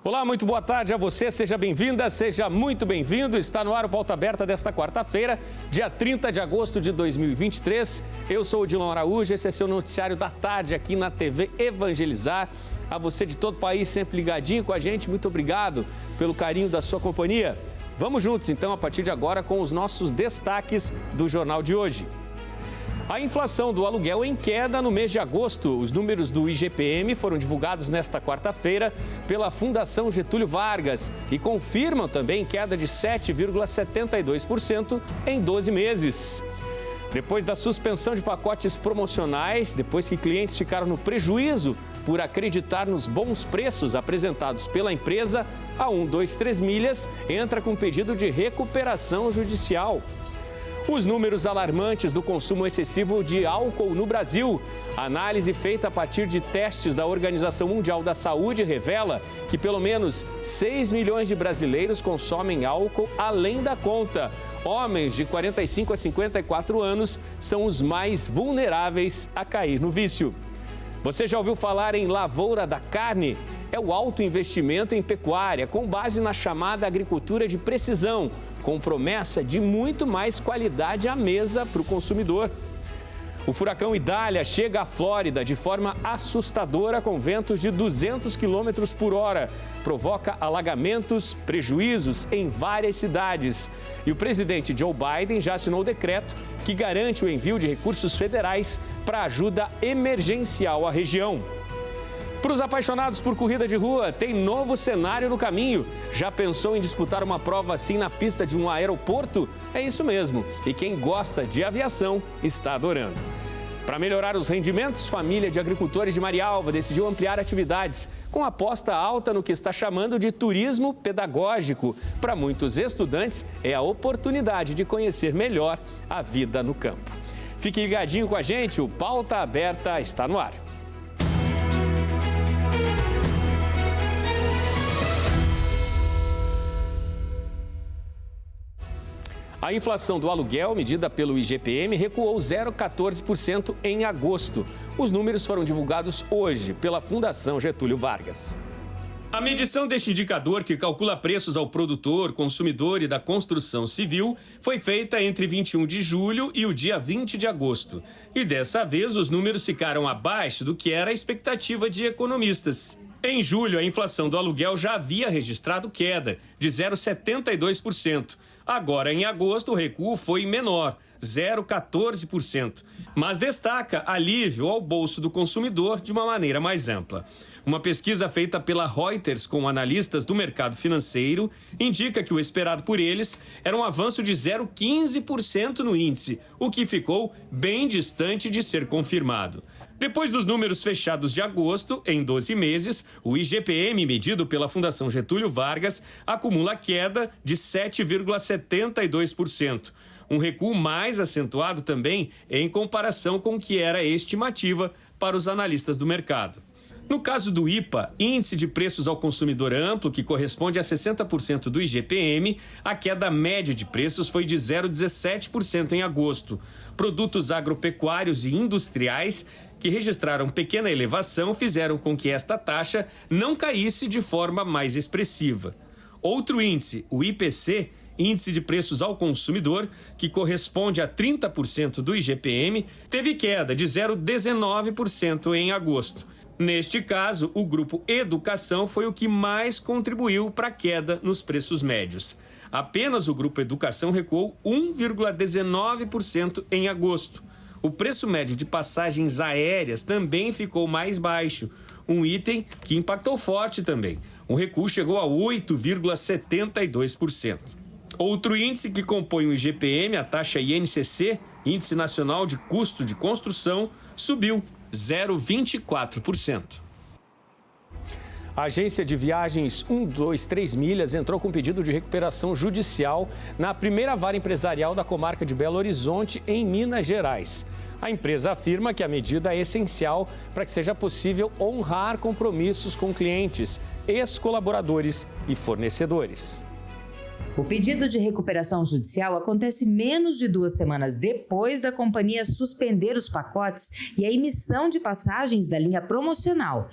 Olá, muito boa tarde a você, seja bem-vinda, seja muito bem-vindo. Está no ar o Pauta Aberta desta quarta-feira, dia 30 de agosto de 2023. Eu sou o Dilon Araújo, esse é seu noticiário da tarde aqui na TV Evangelizar. A você de todo o país, sempre ligadinho com a gente, muito obrigado pelo carinho da sua companhia. Vamos juntos, então, a partir de agora, com os nossos destaques do jornal de hoje. A inflação do aluguel em queda no mês de agosto. Os números do IGPM foram divulgados nesta quarta-feira pela Fundação Getúlio Vargas e confirmam também queda de 7,72% em 12 meses. Depois da suspensão de pacotes promocionais, depois que clientes ficaram no prejuízo por acreditar nos bons preços apresentados pela empresa, a 123 Milhas entra com pedido de recuperação judicial. Os números alarmantes do consumo excessivo de álcool no Brasil. A análise feita a partir de testes da Organização Mundial da Saúde revela que pelo menos 6 milhões de brasileiros consomem álcool além da conta. Homens de 45 a 54 anos são os mais vulneráveis a cair no vício. Você já ouviu falar em lavoura da carne? É o alto investimento em pecuária com base na chamada agricultura de precisão, com promessa de muito mais qualidade à mesa para o consumidor. O furacão Idália chega à Flórida de forma assustadora com ventos de 200 km por hora. Provoca alagamentos, prejuízos em várias cidades. E o presidente Joe Biden já assinou o decreto que garante o envio de recursos federais para ajuda emergencial à região. Para os apaixonados por corrida de rua, tem novo cenário no caminho. Já pensou em disputar uma prova assim na pista de um aeroporto? É isso mesmo. E quem gosta de aviação está adorando. Para melhorar os rendimentos, família de agricultores de Marialva decidiu ampliar atividades com aposta alta no que está chamando de turismo pedagógico. Para muitos estudantes, é a oportunidade de conhecer melhor a vida no campo. Fique ligadinho com a gente, o Pauta Aberta está no ar. A inflação do aluguel, medida pelo IGPM, recuou 0,14% em agosto. Os números foram divulgados hoje pela Fundação Getúlio Vargas. A medição deste indicador, que calcula preços ao produtor, consumidor e da construção civil, foi feita entre 21 de julho e o dia 20 de agosto. E dessa vez, os números ficaram abaixo do que era a expectativa de economistas. Em julho, a inflação do aluguel já havia registrado queda de 0,72%. Agora, em agosto, o recuo foi menor, 0,14%, mas destaca alívio ao bolso do consumidor de uma maneira mais ampla. Uma pesquisa feita pela Reuters com analistas do mercado financeiro indica que o esperado por eles era um avanço de 0,15% no índice, o que ficou bem distante de ser confirmado. Depois dos números fechados de agosto, em 12 meses, o IGPM, medido pela Fundação Getúlio Vargas, acumula queda de 7,72%. Um recuo mais acentuado também em comparação com o que era a estimativa para os analistas do mercado. No caso do IPA, Índice de Preços ao Consumidor Amplo, que corresponde a 60% do IGPM, a queda média de preços foi de 0,17% em agosto. Produtos agropecuários e industriais que registraram pequena elevação fizeram com que esta taxa não caísse de forma mais expressiva. Outro índice, o IPC, Índice de Preços ao Consumidor, que corresponde a 30% do IGPM, teve queda de 0,19% em agosto. Neste caso, o grupo Educação foi o que mais contribuiu para a queda nos preços médios. Apenas o grupo Educação recuou 1,19% em agosto. O preço médio de passagens aéreas também ficou mais baixo, um item que impactou forte também. O recuo chegou a 8,72%. Outro índice que compõe o IGPM, a taxa INCC, Índice Nacional de Custo de Construção, subiu 0,24%. A agência de viagens 123 Milhas entrou com pedido de recuperação judicial na primeira vara empresarial da comarca de Belo Horizonte, em Minas Gerais. A empresa afirma que a medida é essencial para que seja possível honrar compromissos com clientes, ex-colaboradores e fornecedores. O pedido de recuperação judicial acontece menos de 2 semanas depois da companhia suspender os pacotes e a emissão de passagens da linha promocional.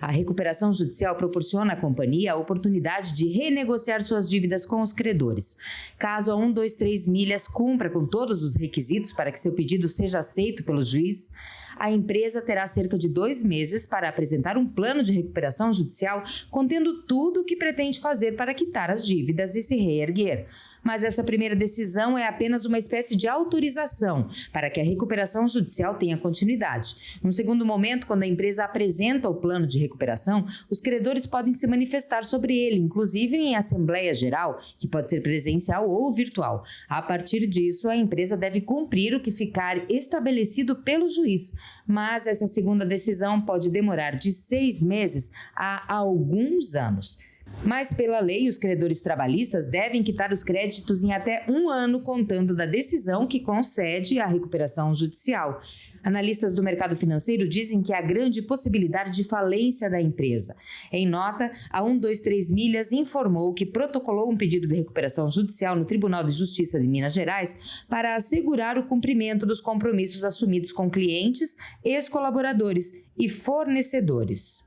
A recuperação judicial proporciona à companhia a oportunidade de renegociar suas dívidas com os credores. Caso a 123 Milhas cumpra com todos os requisitos para que seu pedido seja aceito pelo juiz, a empresa terá cerca de 2 meses para apresentar um plano de recuperação judicial contendo tudo o que pretende fazer para quitar as dívidas e se reerguer. Mas essa primeira decisão é apenas uma espécie de autorização para que a recuperação judicial tenha continuidade. Num segundo momento, quando a empresa apresenta o plano de recuperação, os credores podem se manifestar sobre ele, inclusive em Assembleia Geral, que pode ser presencial ou virtual. A partir disso, a empresa deve cumprir o que ficar estabelecido pelo juiz. Mas essa segunda decisão pode demorar de 6 meses a alguns anos. Mas, pela lei, os credores trabalhistas devem quitar os créditos em até 1 ano, contando da decisão que concede a recuperação judicial. Analistas do mercado financeiro dizem que há grande possibilidade de falência da empresa. Em nota, a 123 Milhas informou que protocolou um pedido de recuperação judicial no Tribunal de Justiça de Minas Gerais para assegurar o cumprimento dos compromissos assumidos com clientes, ex-colaboradores e fornecedores.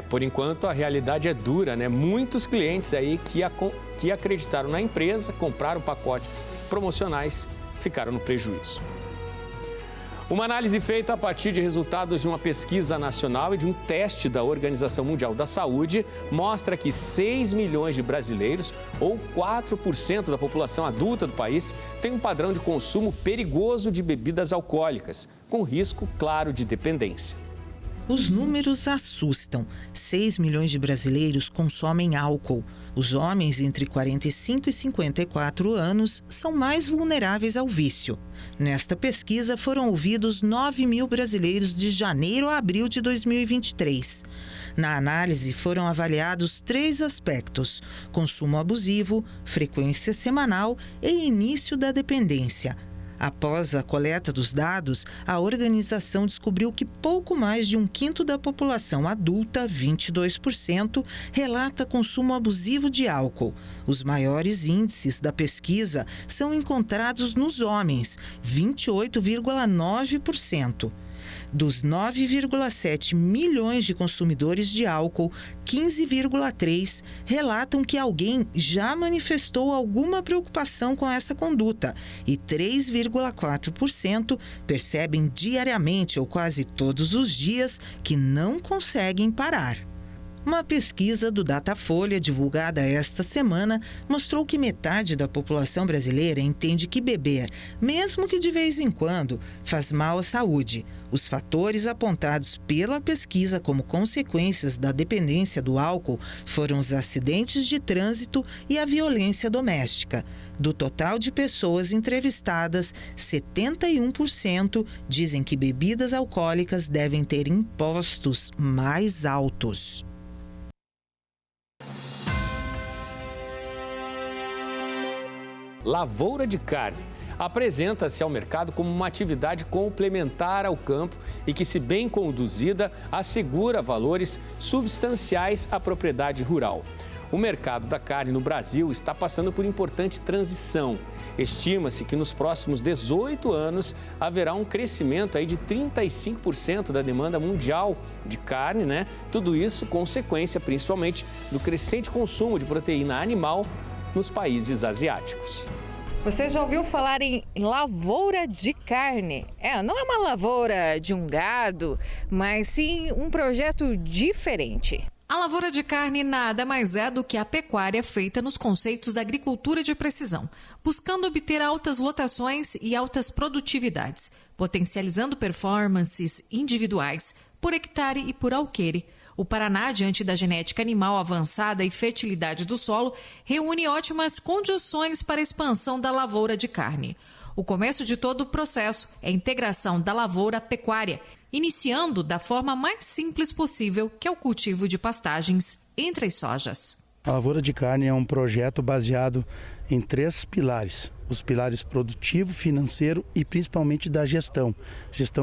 Por enquanto a realidade é dura, né? Muitos clientes aí que acreditaram na empresa, compraram pacotes promocionais, ficaram no prejuízo. Uma análise feita a partir de resultados de uma pesquisa nacional e de um teste da Organização Mundial da Saúde mostra que 6 milhões de brasileiros, ou 4% da população adulta do país, tem um padrão de consumo perigoso de bebidas alcoólicas, com risco claro de dependência. Os números assustam. 6 milhões de brasileiros consomem álcool. Os homens entre 45 e 54 anos são mais vulneráveis ao vício. Nesta pesquisa foram ouvidos 9 mil brasileiros de janeiro a abril de 2023. Na análise foram avaliados 3 aspectos: consumo abusivo, frequência semanal e início da dependência. Após a coleta dos dados, a organização descobriu que pouco mais de 1/5 da população adulta, 22%, relata consumo abusivo de álcool. Os maiores índices da pesquisa são encontrados nos homens, 28,9%. Dos 9,7 milhões de consumidores de álcool, 15,3 relatam que alguém já manifestou alguma preocupação com essa conduta e 3,4% percebem diariamente ou quase todos os dias que não conseguem parar. Uma pesquisa do Datafolha, divulgada esta semana, mostrou que metade da população brasileira entende que beber, mesmo que de vez em quando, faz mal à saúde. Os fatores apontados pela pesquisa como consequências da dependência do álcool foram os acidentes de trânsito e a violência doméstica. Do total de pessoas entrevistadas, 71% dizem que bebidas alcoólicas devem ter impostos mais altos. Lavoura de carne apresenta-se ao mercado como uma atividade complementar ao campo e que, se bem conduzida, assegura valores substanciais à propriedade rural. O mercado da carne no Brasil está passando por importante transição. Estima-se que nos próximos 18 anos haverá um crescimento aí de 35% da demanda mundial de carne, né? Tudo isso consequência principalmente do crescente consumo de proteína animal nos países asiáticos. Você já ouviu falar em lavoura de carne? Não é uma lavoura de um gado, mas sim um projeto diferente. A lavoura de carne nada mais é do que a pecuária feita nos conceitos da agricultura de precisão, buscando obter altas lotações e altas produtividades, potencializando performances individuais por hectare e por alqueire. O Paraná, diante da genética animal avançada e fertilidade do solo, reúne ótimas condições para a expansão da lavoura de carne. O começo de todo o processo é a integração da lavoura pecuária, iniciando da forma mais simples possível, que é o cultivo de pastagens entre as sojas. A lavoura de carne é um projeto baseado em 3 pilares. Os pilares produtivo, financeiro e principalmente da gestão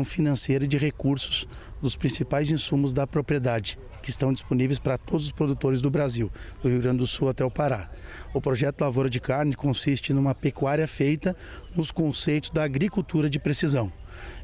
financeira e de recursos dos principais insumos da propriedade, que estão disponíveis para todos os produtores do Brasil, do Rio Grande do Sul até o Pará. O projeto Lavoura de Carne consiste numa pecuária feita nos conceitos da agricultura de precisão.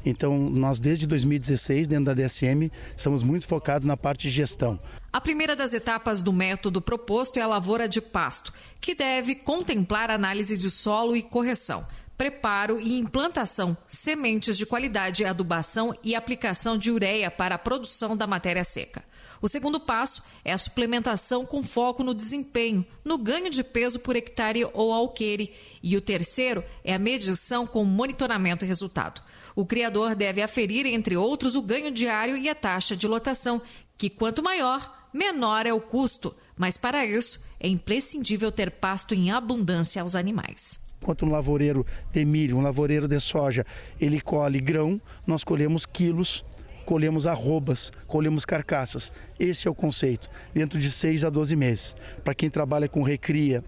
Então, nós desde 2016, dentro da DSM, estamos muito focados na parte de gestão. A primeira das etapas do método proposto é a lavoura de pasto, que deve contemplar análise de solo e correção, preparo e implantação, sementes de qualidade, adubação e aplicação de ureia para a produção da matéria seca. O segundo passo é a suplementação com foco no desempenho, no ganho de peso por hectare ou alqueire. E o terceiro é a medição com monitoramento e resultado. O criador deve aferir, entre outros, o ganho diário e a taxa de lotação, que quanto maior, menor é o custo. Mas para isso, é imprescindível ter pasto em abundância aos animais. Enquanto um lavoureiro de milho, um lavoureiro de soja, ele colhe grão, nós colhemos quilos, colhemos arrobas, colhemos carcaças. Esse é o conceito, dentro de 6 a 12 meses. Para quem trabalha com recria,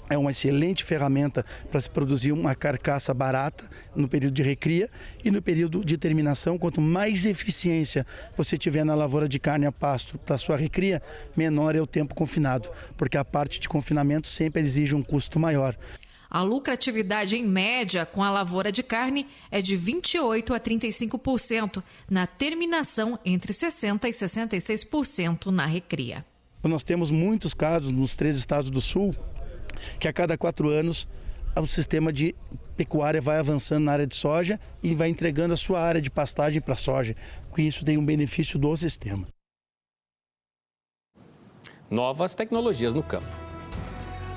é uma excelente ferramenta para se produzir uma carcaça barata no período de recria e no período de terminação. Quanto mais eficiência você tiver na lavoura de carne a pasto para sua recria, menor é o tempo confinado, porque a parte de confinamento sempre exige um custo maior. A lucratividade em média com a lavoura de carne é de 28% a 35%, na terminação entre 60% e 66% na recria. Nós temos muitos casos nos 3 estados do sul que a cada 4 anos o sistema de pecuária vai avançando na área de soja e vai entregando a sua área de pastagem para a soja. Com isso tem um benefício do sistema. Novas tecnologias no campo.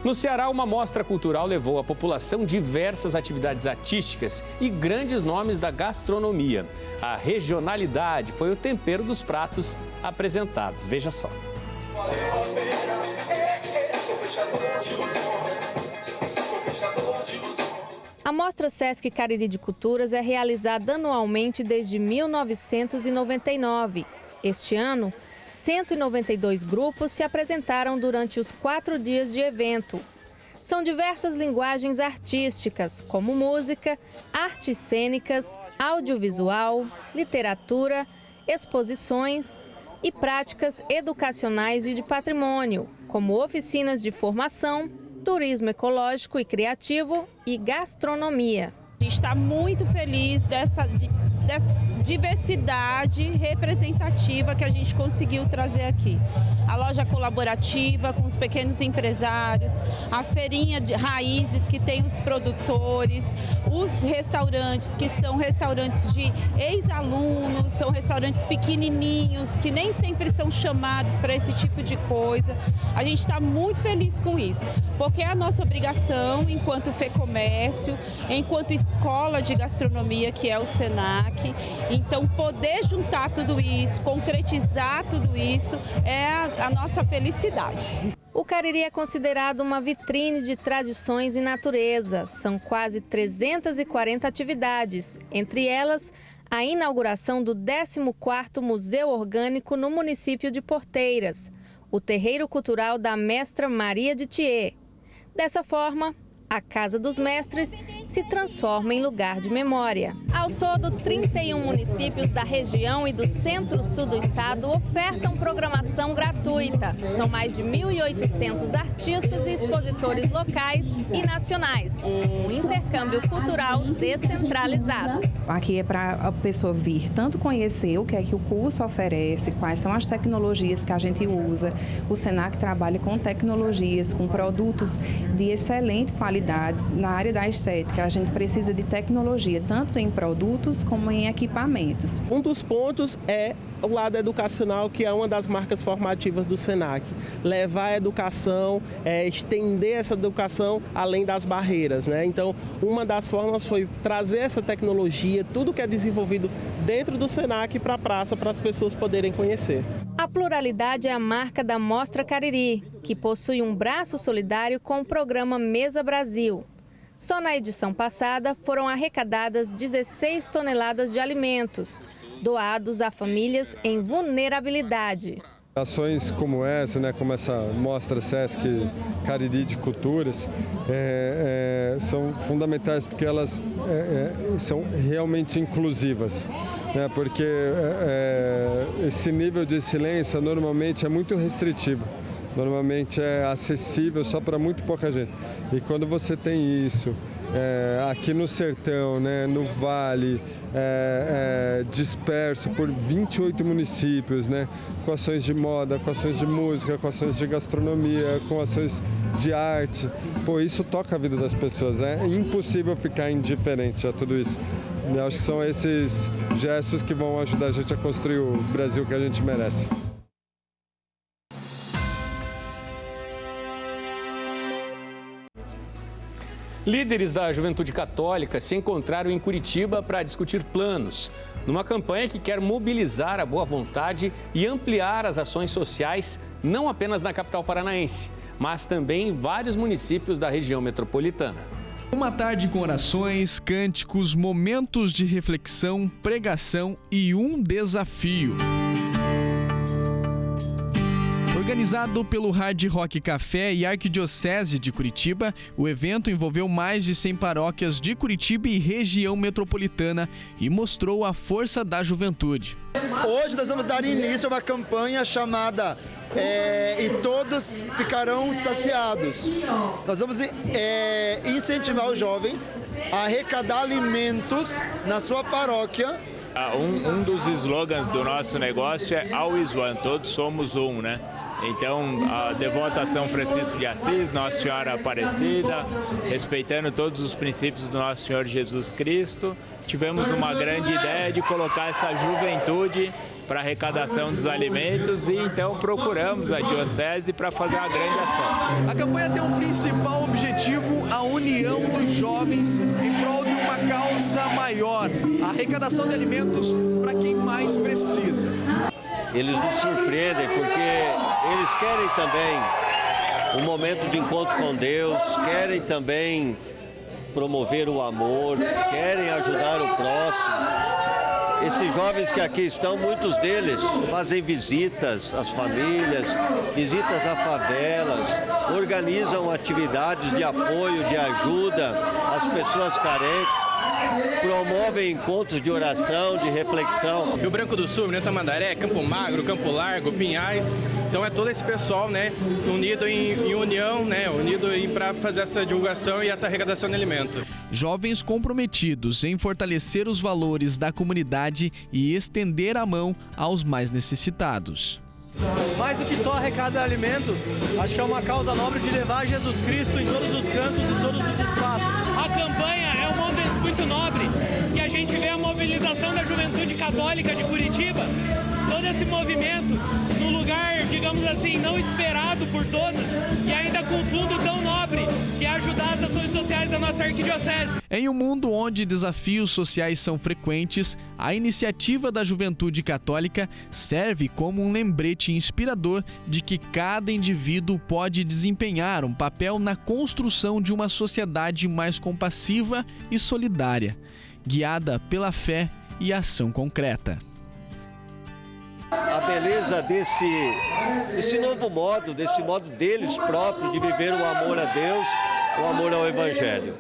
No Ceará, uma mostra cultural levou à população diversas atividades artísticas e grandes nomes da gastronomia. A regionalidade foi o tempero dos pratos apresentados. Veja só. A Mostra Sesc Cariri de Culturas é realizada anualmente desde 1999. Este ano, 192 grupos se apresentaram durante os 4 dias de evento. São diversas linguagens artísticas, como música, artes cênicas, audiovisual, literatura, exposições e práticas educacionais e de patrimônio, como oficinas de formação, turismo ecológico e criativo e gastronomia. A gente está muito feliz dessa diversidade representativa que a gente conseguiu trazer aqui. A loja colaborativa com os pequenos empresários, a feirinha de raízes que tem os produtores, os restaurantes que são restaurantes de ex-alunos, são restaurantes pequenininhos que nem sempre são chamados para esse tipo de coisa. A gente está muito feliz com isso, porque é a nossa obrigação enquanto FEComércio, enquanto escola de gastronomia que é o SENAC. Então, poder juntar tudo isso, concretizar tudo isso, é a nossa felicidade. O Cariri é considerado uma vitrine de tradições e natureza. São quase 340 atividades, entre elas a inauguração do 14º Museu Orgânico no município de Porteiras, o terreiro cultural da Mestra Maria de Thier. Dessa forma, a Casa dos Mestres se transforma em lugar de memória. Ao todo, 31 municípios da região e do centro-sul do estado ofertam programação gratuita. São mais de 1.800 artistas e expositores locais e nacionais. Um intercâmbio cultural descentralizado. Aqui é para a pessoa vir tanto conhecer o que é que o curso oferece, quais são as tecnologias que a gente usa. O SENAC trabalha com tecnologias, com produtos de excelente qualidade na área da estética. A gente precisa de tecnologia, tanto em produtos como em equipamentos. Um dos pontos é o lado educacional, que é uma das marcas formativas do SENAC. Levar a educação, estender essa educação além das barreiras, né? Então, uma das formas foi trazer essa tecnologia, tudo que é desenvolvido dentro do SENAC para a praça, para as pessoas poderem conhecer. A pluralidade é a marca da Mostra Cariri, que possui um braço solidário com o programa Mesa Brasil. Só na edição passada foram arrecadadas 16 toneladas de alimentos, doados a famílias em vulnerabilidade. Ações como essa, né, como essa Mostra Sesc Cariri de Culturas, são fundamentais porque elas são realmente inclusivas, né, porque esse nível de excelência normalmente é muito restritivo. Normalmente é acessível só para muito pouca gente. E quando você tem isso aqui no sertão, né, no vale, disperso por 28 municípios, né, com ações de moda, com ações de música, com ações de gastronomia, com ações de arte. Pô, isso toca a vida das pessoas, é impossível ficar indiferente a tudo isso. Eu acho que são esses gestos que vão ajudar a gente a construir o Brasil que a gente merece. Líderes da Juventude Católica se encontraram em Curitiba para discutir planos, numa campanha que quer mobilizar a boa vontade e ampliar as ações sociais, não apenas na capital paranaense, mas também em vários municípios da região metropolitana. Uma tarde com orações, cânticos, momentos de reflexão, pregação e um desafio. Organizado pelo Hard Rock Café e Arquidiocese de Curitiba, o evento envolveu mais de 100 paróquias de Curitiba e região metropolitana e mostrou a força da juventude. Hoje nós vamos dar início a uma campanha chamada E Todos Ficarão Saciados. Nós vamos incentivar os jovens a arrecadar alimentos na sua paróquia. Um dos slogans do nosso negócio é Always One, todos somos um, né? Então, a devota a São Francisco de Assis, Nossa Senhora Aparecida, respeitando todos os princípios do nosso Senhor Jesus Cristo, tivemos uma grande ideia de colocar essa juventude para arrecadação dos alimentos e então procuramos a Diocese para fazer uma grande ação. A campanha tem um principal objetivo, a união dos jovens em prol de uma causa maior, a arrecadação de alimentos para quem mais precisa. Eles nos surpreendem porque eles querem também um momento de encontro com Deus, querem também promover o amor, querem ajudar o próximo. Esses jovens que aqui estão, muitos deles fazem visitas às famílias, visitas a favelas, organizam atividades de apoio, de ajuda às pessoas carentes. Promovem encontros de oração, de reflexão. Rio Branco do Sul, Minas Tamandaré, Campo Magro, Campo Largo, Pinhais. Então é todo esse pessoal, né, unido em união, né, unido para fazer essa divulgação e essa arrecadação de alimento. Jovens comprometidos em fortalecer os valores da comunidade e estender a mão aos mais necessitados. Mais do que só arrecadar alimentos, acho que é uma causa nobre de levar Jesus Cristo em todos os cantos e todos os espaços. A campanha é um momento muito nobre, que a gente vê a mobilização da Juventude Católica de Curitiba, todo esse movimento, num lugar, digamos assim, não esperado por todos, e ainda com um fundo tão nobre, que é ajudar as ações sociais da nossa arquidiocese. Em um mundo onde desafios sociais são frequentes, a iniciativa da Juventude Católica serve como um lembrete inspirador de que cada indivíduo pode desempenhar um papel na construção de uma sociedade mais compassiva e solidária, guiada pela fé e ação concreta. A beleza desse novo modo, desse modo deles próprios de viver o amor a Deus, o amor ao Evangelho.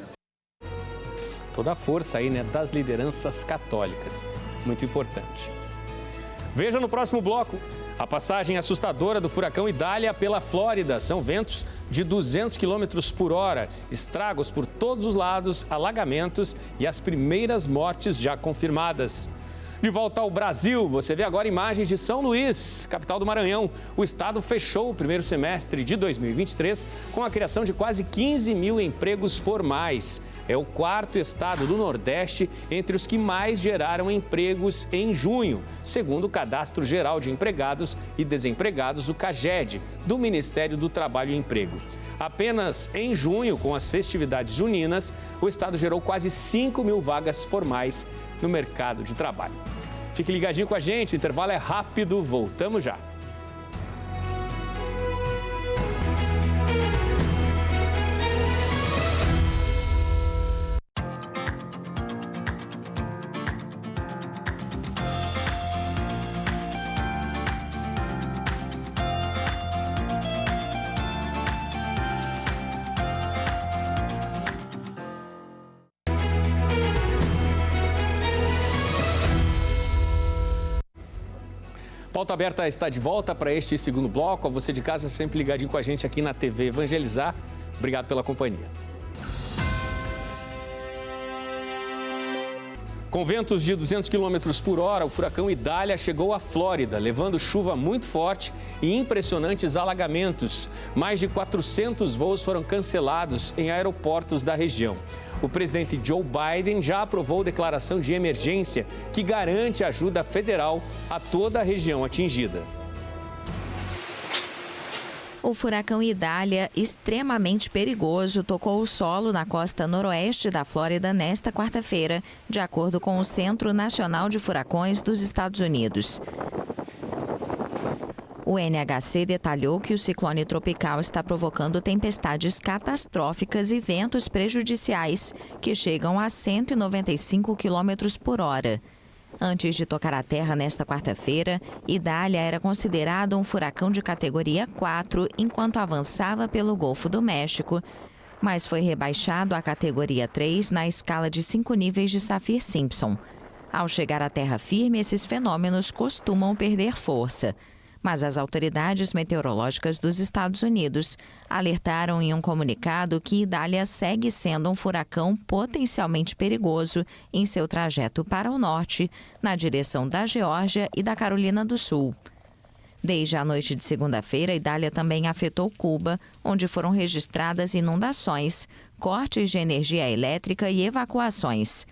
Toda a força aí, né, das lideranças católicas. Muito importante. Veja no próximo bloco a passagem assustadora do furacão Idália pela Flórida. São ventos de 200 km por hora, estragos por todos os lados, alagamentos e as primeiras mortes já confirmadas. De volta ao Brasil, você vê agora imagens de São Luís, capital do Maranhão. O estado fechou o primeiro semestre de 2023 com a criação de quase 15 mil empregos formais. É o quarto estado do Nordeste entre os que mais geraram empregos em junho, segundo o Cadastro Geral de Empregados e Desempregados, o CAGED, do Ministério do Trabalho e Emprego. Apenas em junho, com as festividades juninas, o estado gerou quase 5 mil vagas formais no mercado de trabalho. Fique ligadinho com a gente, o intervalo é rápido, voltamos já. Pauta Aberta está de volta para este segundo bloco. A você de casa sempre ligadinho com a gente aqui na TV Evangelizar. Obrigado pela companhia. Com ventos de 200 km por hora, o furacão Idália chegou à Flórida, levando chuva muito forte e impressionantes alagamentos. Mais de 400 voos foram cancelados em aeroportos da região. O presidente Joe Biden já aprovou declaração de emergência que garante ajuda federal a toda a região atingida. O furacão Idália, extremamente perigoso, tocou o solo na costa noroeste da Flórida nesta quarta-feira, de acordo com o Centro Nacional de Furacões dos Estados Unidos. O NHC detalhou que o ciclone tropical está provocando tempestades catastróficas e ventos prejudiciais, que chegam a 195 km por hora. Antes de tocar a terra nesta quarta-feira, Idália era considerado um furacão de categoria 4 enquanto avançava pelo Golfo do México, mas foi rebaixado à categoria 3 na escala de 5 níveis de Saffir-Simpson. Ao chegar à terra firme, esses fenômenos costumam perder força. Mas as autoridades meteorológicas dos Estados Unidos alertaram em um comunicado que Idália segue sendo um furacão potencialmente perigoso em seu trajeto para o norte, na direção da Geórgia e da Carolina do Sul. Desde a noite de segunda-feira, Idália também afetou Cuba, onde foram registradas inundações, cortes de energia elétrica e evacuações.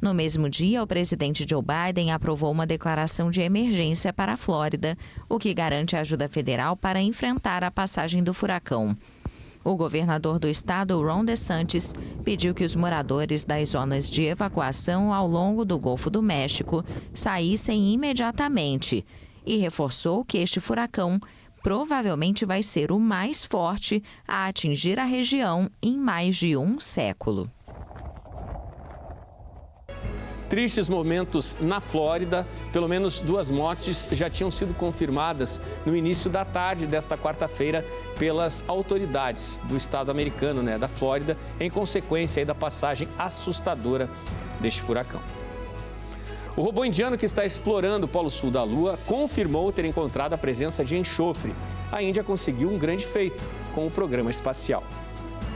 No mesmo dia, o presidente Joe Biden aprovou uma declaração de emergência para a Flórida, o que garante ajuda federal para enfrentar a passagem do furacão. O governador do estado, Ron DeSantis, pediu que os moradores das zonas de evacuação ao longo do Golfo do México saíssem imediatamente e reforçou que este furacão provavelmente vai ser o mais forte a atingir a região em mais de um século. Tristes momentos na Flórida. Pelo menos 2 mortes já tinham sido confirmadas no início da tarde desta quarta-feira pelas autoridades do estado americano, da Flórida, em consequência da passagem assustadora deste furacão. O robô indiano que está explorando o Polo Sul da Lua confirmou ter encontrado a presença de enxofre. A Índia conseguiu um grande feito com o programa espacial.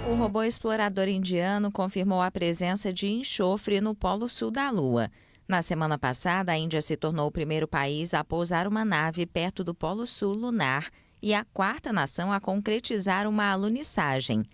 O robô explorador indiano confirmou a presença de enxofre no Polo Sul da Lua. Na semana passada, a Índia se tornou o primeiro país a pousar uma nave perto do Polo Sul lunar e a 4ª nação a concretizar uma alunissagem.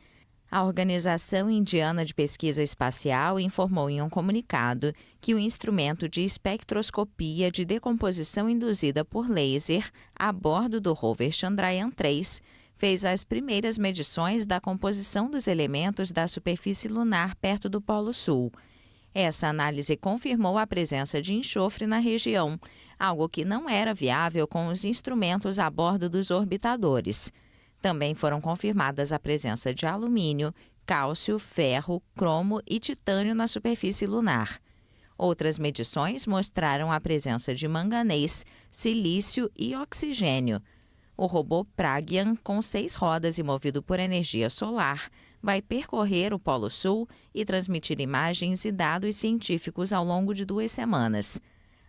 A Organização Indiana de Pesquisa Espacial informou em um comunicado que o instrumento de espectroscopia de decomposição induzida por laser a bordo do rover Chandrayaan-3 fez as primeiras medições da composição dos elementos da superfície lunar perto do Polo Sul. Essa análise confirmou a presença de enxofre na região, algo que não era viável com os instrumentos a bordo dos orbitadores. Também foram confirmadas a presença de alumínio, cálcio, ferro, cromo e titânio na superfície lunar. Outras medições mostraram a presença de manganês, silício e oxigênio. O robô Pragyan, com 6 rodas e movido por energia solar, vai percorrer o Polo Sul e transmitir imagens e dados científicos ao longo de 2 semanas.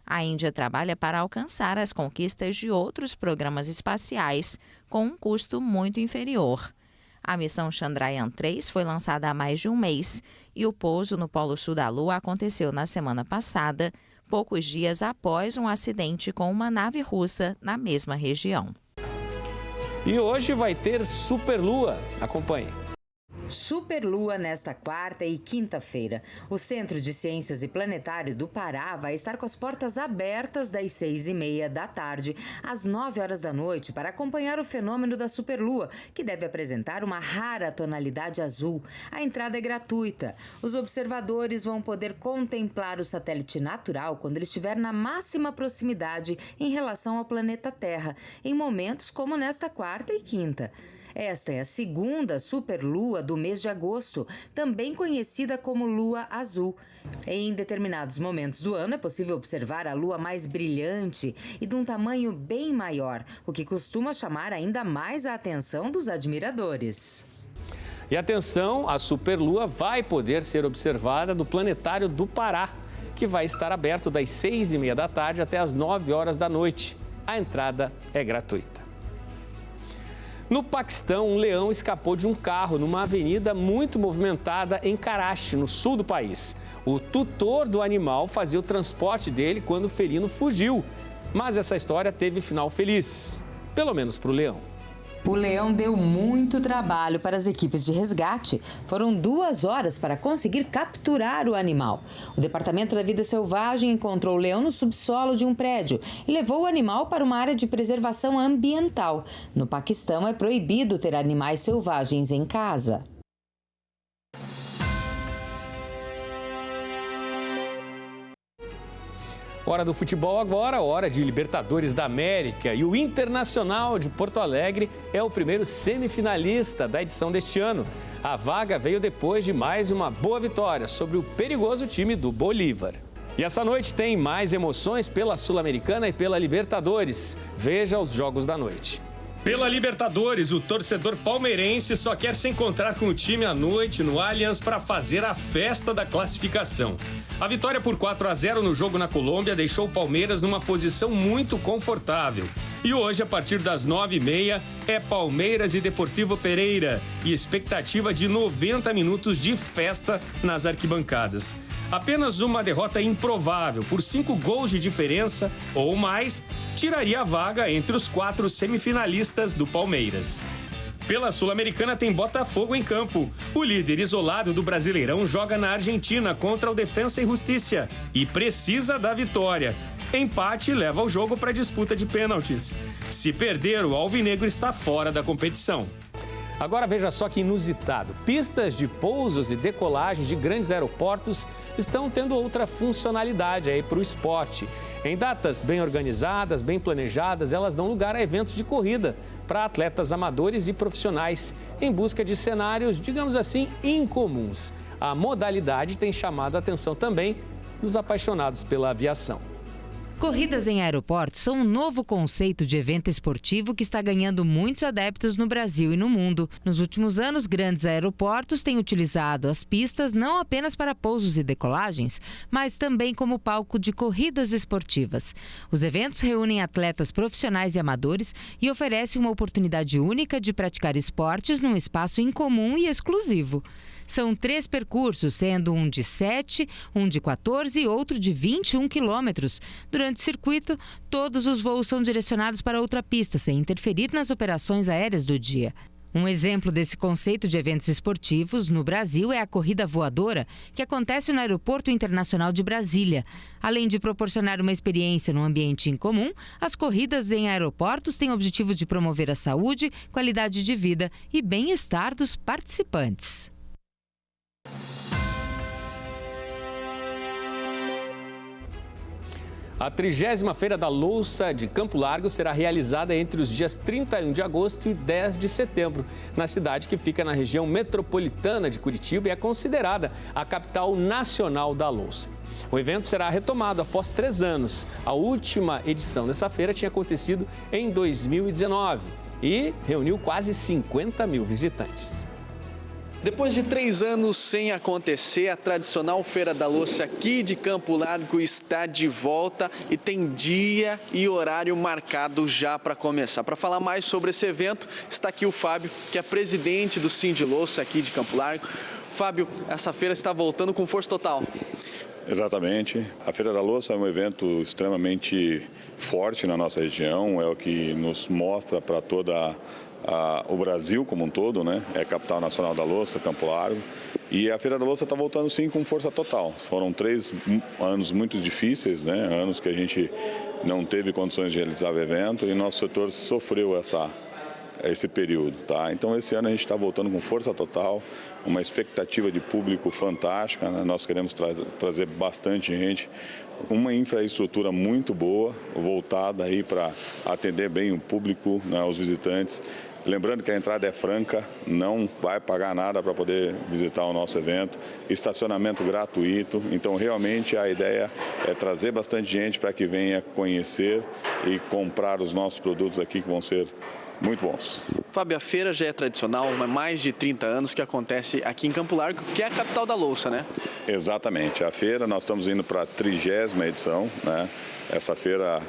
A Índia trabalha para alcançar as conquistas de outros programas espaciais com um custo muito inferior. A missão Chandrayaan-3 foi lançada há mais de um mês e o pouso no Polo Sul da Lua aconteceu na semana passada, poucos dias após um acidente com uma nave russa na mesma região. E hoje vai ter Superlua. Acompanhe. Superlua nesta quarta e quinta-feira. O Centro de Ciências e Planetário do Pará vai estar com as portas abertas das 6h30 da tarde às 9 horas da noite para acompanhar o fenômeno da superlua, que deve apresentar uma rara tonalidade azul. A entrada é gratuita. Os observadores vão poder contemplar o satélite natural quando ele estiver na máxima proximidade em relação ao planeta Terra, em momentos como nesta quarta e quinta. Esta é a segunda superlua do mês de agosto, também conhecida como lua azul. Em determinados momentos do ano é possível observar a lua mais brilhante e de um tamanho bem maior, o que costuma chamar ainda mais a atenção dos admiradores. E atenção, a superlua vai poder ser observada no Planetário do Pará, que vai estar aberto das 6h30 da tarde até as 9 horas da noite. A entrada é gratuita. No Paquistão, um leão escapou de um carro numa avenida muito movimentada em Karachi, no sul do país. O tutor do animal fazia o transporte dele quando o felino fugiu. Mas essa história teve final feliz, pelo menos para o leão. O leão deu muito trabalho para as equipes de resgate. Foram 2 horas para conseguir capturar o animal. O Departamento da Vida Selvagem encontrou o leão no subsolo de um prédio e levou o animal para uma área de preservação ambiental. No Paquistão, é proibido ter animais selvagens em casa. Hora do futebol agora, hora de Libertadores da América. E o Internacional de Porto Alegre é o primeiro semifinalista da edição deste ano. A vaga veio depois de mais uma boa vitória sobre o perigoso time do Bolívar. E essa noite tem mais emoções pela Sul-Americana e pela Libertadores. Veja os jogos da noite. Pela Libertadores, o torcedor palmeirense só quer se encontrar com o time à noite no Allianz para fazer a festa da classificação. A vitória por 4-0 no jogo na Colômbia deixou o Palmeiras numa posição muito confortável. E hoje, a partir das 9h30, é Palmeiras e Deportivo Pereira e expectativa de 90 minutos de festa nas arquibancadas. Apenas uma derrota improvável, por 5 gols de diferença ou mais, tiraria a vaga entre os 4 semifinalistas do Palmeiras. Pela Sul-Americana tem Botafogo em campo. O líder isolado do Brasileirão joga na Argentina contra o Defensa e Justiça e precisa da vitória. Empate leva o jogo para disputa de pênaltis. Se perder, o alvinegro está fora da competição. Agora veja só que inusitado. Pistas de pousos e decolagens de grandes aeroportos estão tendo outra funcionalidade aí para o esporte. Em datas bem organizadas, bem planejadas, elas dão lugar a eventos de corrida para atletas amadores e profissionais em busca de cenários, digamos assim, incomuns. A modalidade tem chamado a atenção também dos apaixonados pela aviação. Corridas em aeroportos são um novo conceito de evento esportivo que está ganhando muitos adeptos no Brasil e no mundo. Nos últimos anos, grandes aeroportos têm utilizado as pistas não apenas para pousos e decolagens, mas também como palco de corridas esportivas. Os eventos reúnem atletas profissionais e amadores e oferecem uma oportunidade única de praticar esportes num espaço incomum e exclusivo. São 3 percursos, sendo um de 7, um de 14 e outro de 21 quilômetros. Durante o circuito, todos os voos são direcionados para outra pista, sem interferir nas operações aéreas do dia. Um exemplo desse conceito de eventos esportivos no Brasil é a Corrida Voadora, que acontece no Aeroporto Internacional de Brasília. Além de proporcionar uma experiência num ambiente incomum, as corridas em aeroportos têm o objetivo de promover a saúde, qualidade de vida e bem-estar dos participantes. A 30ª Feira da Louça de Campo Largo será realizada entre os dias 31 de agosto e 10 de setembro, na cidade que fica na região metropolitana de Curitiba e é considerada a capital nacional da louça. O evento será retomado após 3 anos. A última edição dessa feira tinha acontecido em 2019 e reuniu quase 50 mil visitantes. Depois de 3 anos sem acontecer, a tradicional Feira da Louça aqui de Campo Largo está de volta e tem dia e horário marcado já para começar. Para falar mais sobre esse evento, está aqui o Fábio, que é presidente do Sindilouça aqui de Campo Largo. Fábio, essa feira está voltando com força total. Exatamente. A Feira da Louça é um evento extremamente forte na nossa região, é o que nos mostra para toda o Brasil como um todo, né? É a capital nacional da louça, Campo Largo. E a Feira da Louça está voltando sim com força total. Foram 3 anos muito difíceis, né? Anos que a gente não teve condições de realizar o evento e nosso setor sofreu esse período, tá? Então esse ano a gente está voltando com força total, uma expectativa de público fantástica, né? Nós queremos trazer bastante gente, uma infraestrutura muito boa, voltada aí para atender bem o público, né? Os visitantes. Lembrando que a entrada é franca, não vai pagar nada para poder visitar o nosso evento, estacionamento gratuito, então realmente a ideia é trazer bastante gente para que venha conhecer e comprar os nossos produtos aqui que vão ser muito bons. Fábio, a feira já é tradicional, há mais de 30 anos que acontece aqui em Campo Largo, que é a capital da louça, né? Exatamente. A feira, nós estamos indo para a 30ª edição, né? Essa feira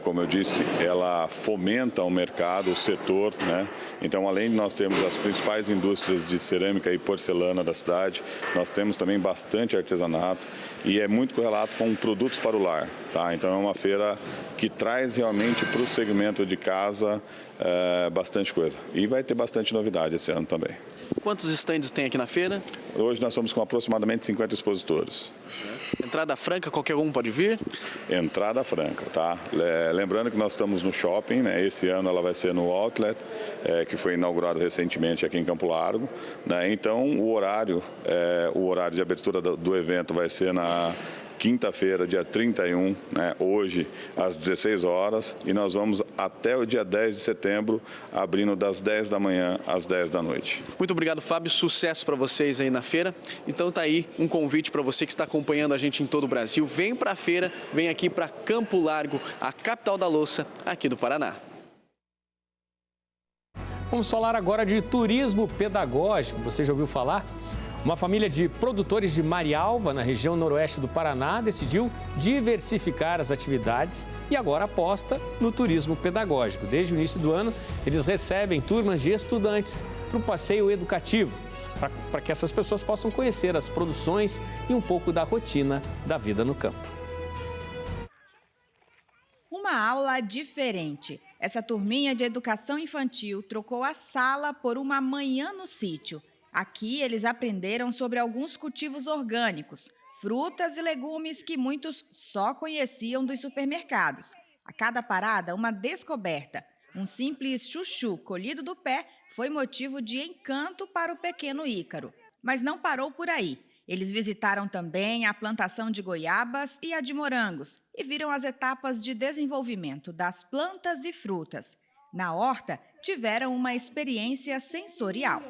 como eu disse, ela fomenta o mercado, o setor, né? Então, além de nós termos as principais indústrias de cerâmica e porcelana da cidade, nós temos também bastante artesanato e é muito correlato com produtos para o lar, tá? Então, é uma feira que traz realmente para o segmento de casa bastante coisa. E vai ter bastante novidade esse ano também. Quantos estandes tem aqui na feira? Hoje nós estamos com aproximadamente 50 expositores. Entrada franca, qualquer um pode vir? Entrada franca, tá? Lembrando que nós estamos no shopping, né? Esse ano ela vai ser no Outlet, que foi inaugurado recentemente aqui em Campo Largo, né? Então o horário de abertura do evento vai ser na quinta-feira, dia 31, né, hoje, às 16 horas, e nós vamos até o dia 10 de setembro, abrindo das 10 da manhã às 10 da noite. Muito obrigado, Fábio. Sucesso para vocês aí na feira. Então tá aí um convite para você que está acompanhando a gente em todo o Brasil. Vem para a feira, vem aqui para Campo Largo, a capital da louça aqui do Paraná. Vamos falar agora de turismo pedagógico. Você já ouviu falar? Uma família de produtores de Marialva, na região noroeste do Paraná, decidiu diversificar as atividades e agora aposta no turismo pedagógico. Desde o início do ano, eles recebem turmas de estudantes para o passeio educativo, para que essas pessoas possam conhecer as produções e um pouco da rotina da vida no campo. Uma aula diferente. Essa turminha de educação infantil trocou a sala por uma manhã no sítio. Aqui, eles aprenderam sobre alguns cultivos orgânicos, frutas e legumes que muitos só conheciam dos supermercados. A cada parada, uma descoberta. Um simples chuchu colhido do pé foi motivo de encanto para o pequeno Ícaro. Mas não parou por aí. Eles visitaram também a plantação de goiabas e a de morangos e viram as etapas de desenvolvimento das plantas e frutas. Na horta, tiveram uma experiência sensorial.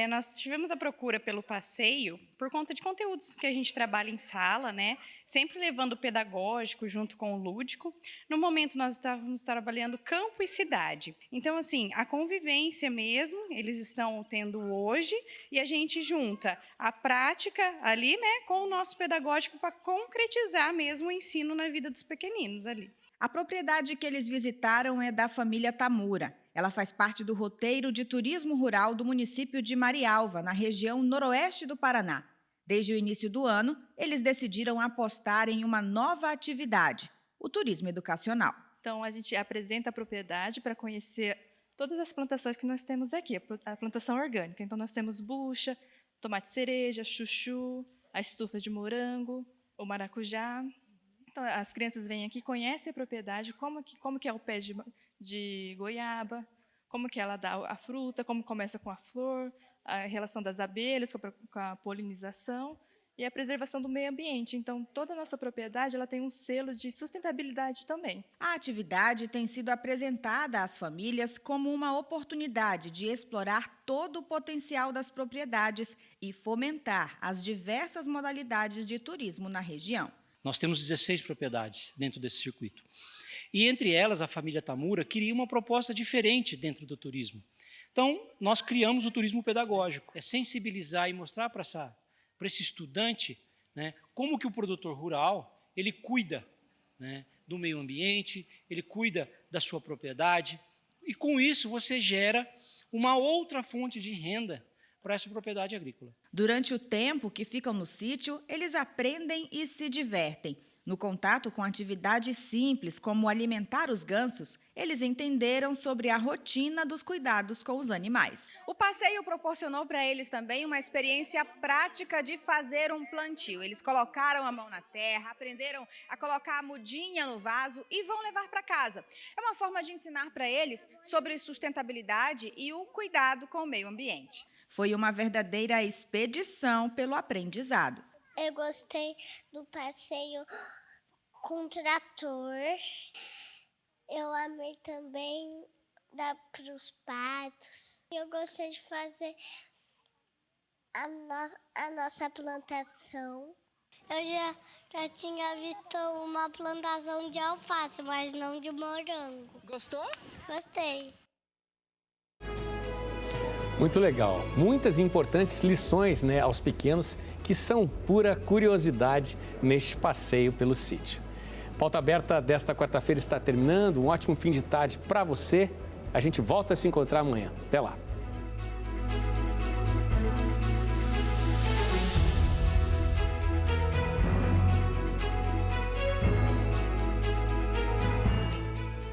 Nós tivemos a procura pelo passeio por conta de conteúdos que a gente trabalha em sala, né? Sempre levando o pedagógico junto com o lúdico. No momento, nós estávamos trabalhando campo e cidade. Então, assim, a convivência mesmo, eles estão tendo hoje e a gente junta a prática ali, né, com o nosso pedagógico para concretizar mesmo o ensino na vida dos pequeninos ali. A propriedade que eles visitaram é da família Tamura. Ela faz parte do roteiro de turismo rural do município de Marialva, na região noroeste do Paraná. Desde o início do ano, eles decidiram apostar em uma nova atividade, o turismo educacional. Então, a gente apresenta a propriedade para conhecer todas as plantações que nós temos aqui, a plantação orgânica. Então, nós temos bucha, tomate cereja, chuchu, a estufa de morango, o maracujá. Então, as crianças vêm aqui, conhecem a propriedade, como que é o pé de goiaba, como que ela dá a fruta, como começa com a flor, a relação das abelhas com a polinização e a preservação do meio ambiente. Então, toda a nossa propriedade ela tem um selo de sustentabilidade também. A atividade tem sido apresentada às famílias como uma oportunidade de explorar todo o potencial das propriedades e fomentar as diversas modalidades de turismo na região. Nós temos 16 propriedades dentro desse circuito. E, entre elas, a família Tamura queria uma proposta diferente dentro do turismo. Então, nós criamos o turismo pedagógico. É sensibilizar e mostrar para esse estudante, né, como que o produtor rural ele cuida, né, do meio ambiente, ele cuida da sua propriedade. E, com isso, você gera uma outra fonte de renda para essa propriedade agrícola. Durante o tempo que ficam no sítio, eles aprendem e se divertem. No contato com atividades simples, como alimentar os gansos, eles entenderam sobre a rotina dos cuidados com os animais. O passeio proporcionou para eles também uma experiência prática de fazer um plantio. Eles colocaram a mão na terra, aprenderam a colocar a mudinha no vaso e vão levar para casa. É uma forma de ensinar para eles sobre sustentabilidade e o cuidado com o meio ambiente. Foi uma verdadeira expedição pelo aprendizado. Eu gostei do passeio com trator. Eu amei também dar para os patos. Eu gostei de fazer a nossa plantação. Eu já tinha visto uma plantação de alface, mas não de morango. Gostou? Gostei. Muito legal. Muitas e importantes lições, né, aos pequenos que são pura curiosidade neste passeio pelo sítio. Pauta Aberta desta quarta-feira está terminando. Um ótimo fim de tarde para você. A gente volta a se encontrar amanhã. Até lá.